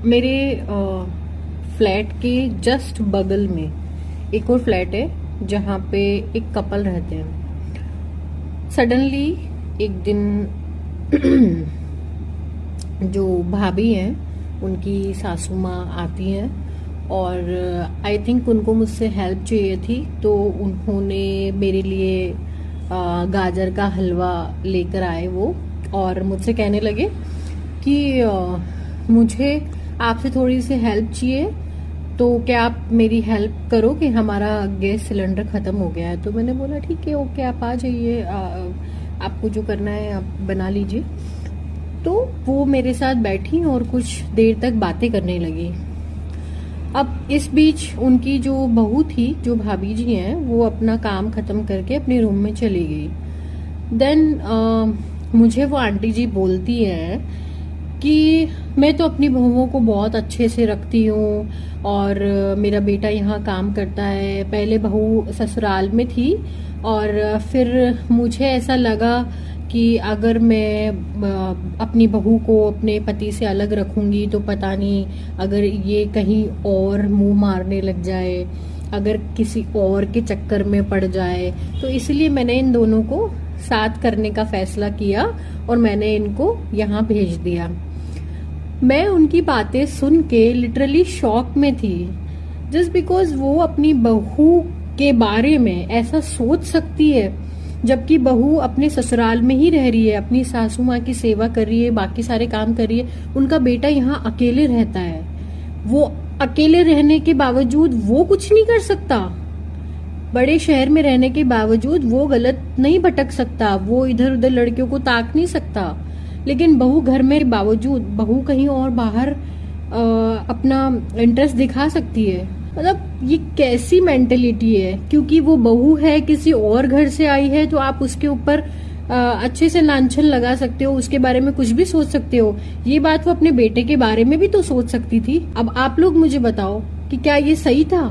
मेरे फ्लैट के जस्ट बगल में एक और फ्लैट है जहाँ पे एक कपल रहते हैं। सडनली एक दिन जो भाभी हैं उनकी सासू माँ आती हैं और आई थिंक उनको मुझसे हेल्प चाहिए थी, तो उन्होंने मेरे लिए गाजर का हलवा लेकर आए वो, और मुझसे कहने लगे कि मुझे आपसे थोड़ी सी हेल्प चाहिए, तो क्या आप मेरी हेल्प करो कि हमारा गैस सिलेंडर ख़त्म हो गया है। तो मैंने बोला ठीक है, ओके, आप आ जाइए, आपको जो करना है आप बना लीजिए। तो वो मेरे साथ बैठी और कुछ देर तक बातें करने लगी। अब इस बीच उनकी जो बहू थी, जो भाभी जी हैं, वो अपना काम ख़त्म करके अपने रूम में चली गई। देन मुझे वो आंटी जी बोलती हैं कि मैं तो अपनी बहुओं को बहुत अच्छे से रखती हूँ और मेरा बेटा यहाँ काम करता है। पहले बहू ससुराल में थी और फिर मुझे ऐसा लगा कि अगर मैं अपनी बहू को अपने पति से अलग रखूंगी तो पता नहीं अगर ये कहीं और मुंह मारने लग जाए, अगर किसी और के चक्कर में पड़ जाए, तो इसलिए मैंने इन दोनों को साथ करने का फैसला किया और मैंने इनको यहाँ भेज दिया। मैं उनकी बातें सुन के लिटरली शॉक में थी, जस्ट बिकॉज वो अपनी बहू के बारे में ऐसा सोच सकती है, जबकि बहू अपने ससुराल में ही रह रही है, अपनी सासू माँ की सेवा कर रही है, बाकी सारे काम कर रही है। उनका बेटा यहाँ अकेले रहता है, वो अकेले रहने के बावजूद वो कुछ नहीं कर सकता। बड़े शहर में रहने के बावजूद वो गलत नहीं भटक सकता, वो इधर उधर लड़कियों को ताक नहीं सकता, लेकिन बहू घर में बावजूद बहू कहीं और बाहर अपना इंटरेस्ट दिखा सकती है। मतलब ये कैसी मेंटेलिटी है? क्योंकि वो बहू है, किसी और घर से आई है, तो आप उसके ऊपर अच्छे से लांछन लगा सकते हो, उसके बारे में कुछ भी सोच सकते हो। ये बात वो अपने बेटे के बारे में भी तो सोच सकती थी। अब आप लोग मुझे बताओ कि क्या ये सही था?